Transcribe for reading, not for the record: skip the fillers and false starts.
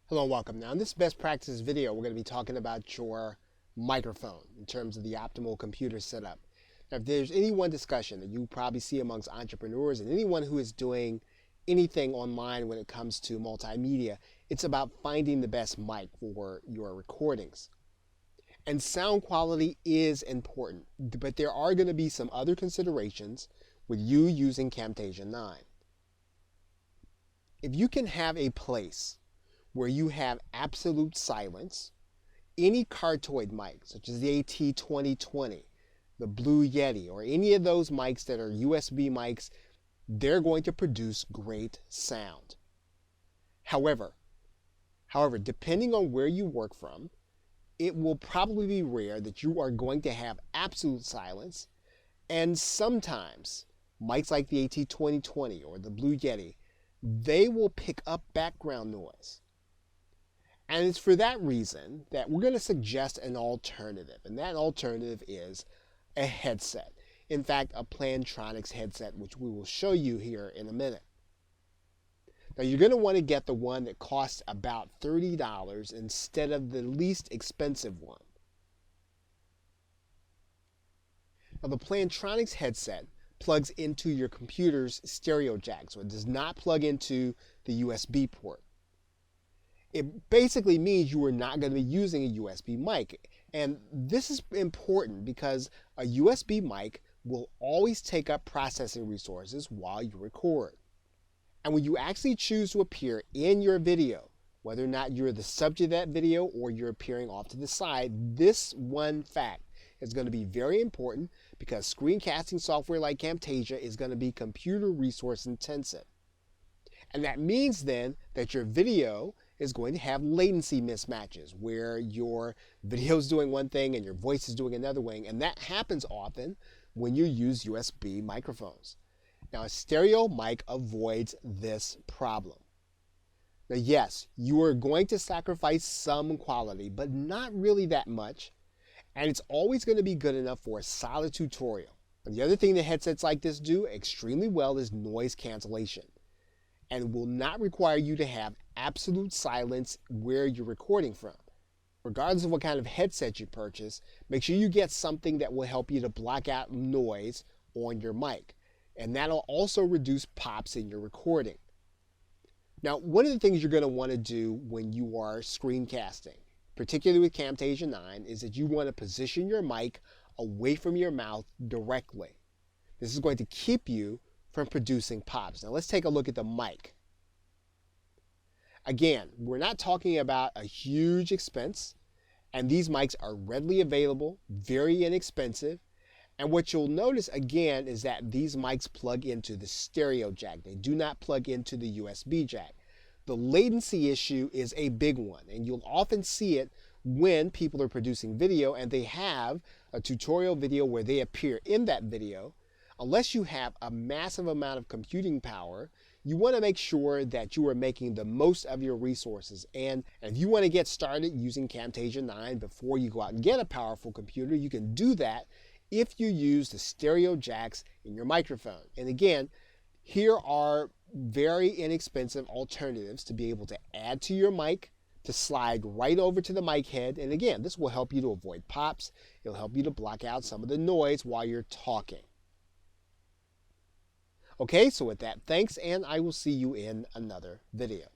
Hello and welcome. Now in this best practices video, we're going to be talking about your microphone in terms of the optimal computer setup. Now if there's any one discussion that you probably see amongst entrepreneurs and anyone who is doing anything online when it comes to multimedia, it's about finding the best mic for your recordings. And sound quality is important, but there are going to be some other considerations with you using Camtasia 9. If you can have a place where you have absolute silence, any cardioid mic, such as the AT2020, the Blue Yeti, or any of those mics that are USB mics, they're going to produce great sound. However, depending on where you work from, it will probably be rare that you are going to have absolute silence, and sometimes mics like the AT2020 or the Blue Yeti, they will pick up background noise. And it's for that reason that we're going to suggest an alternative, and that alternative is a headset. In fact, a Plantronics headset, which we will show you here in a minute. Now you're going to want to get the one that costs about $30 instead of the least expensive one. Now the Plantronics headset plugs into your computer's stereo jack, so it does not plug into the USB port. It basically means you are not going to be using a USB mic. And this is important because a USB mic will always take up processing resources while you record. And when you actually choose to appear in your video, whether or not you're the subject of that video or you're appearing off to the side, this one fact is going to be very important because screencasting software like Camtasia is going to be computer resource intensive. And that means then that your video is going to have latency mismatches where your video is doing one thing and your voice is doing another thing, and that happens often when you use USB microphones. Now a stereo mic avoids this problem. Now yes, you are going to sacrifice some quality, but not really that much, and it's always going to be good enough for a solid tutorial. And the other thing that headsets like this do extremely well is noise cancellation, and will not require you to have absolute silence where you're recording from. Regardless of what kind of headset you purchase, make sure you get something that will help you to block out noise on your mic. And that'll also reduce pops in your recording. Now, one of the things you're going to want to do when you are screencasting, particularly with Camtasia 9, is that you want to position your mic away from your mouth directly. This is going to keep you from producing pops. Now let's take a look at the mic. Again, we're not talking about a huge expense, and these mics are readily available, very inexpensive. And what you'll notice again is that these mics plug into the stereo jack. They do not plug into the USB jack. The latency issue is a big one, and you'll often see it when people are producing video and they have a tutorial video where they appear in that video. Unless you have a massive amount of computing power, you want to make sure that you are making the most of your resources. And if you want to get started using Camtasia 9 before you go out and get a powerful computer, you can do that if you use the stereo jacks in your microphone. And again, here are very inexpensive alternatives to be able to add to your mic, to slide right over to the mic head. And again, this will help you to avoid pops. It'll help you to block out some of the noise while you're talking. Okay, so with that, thanks, and I will see you in another video.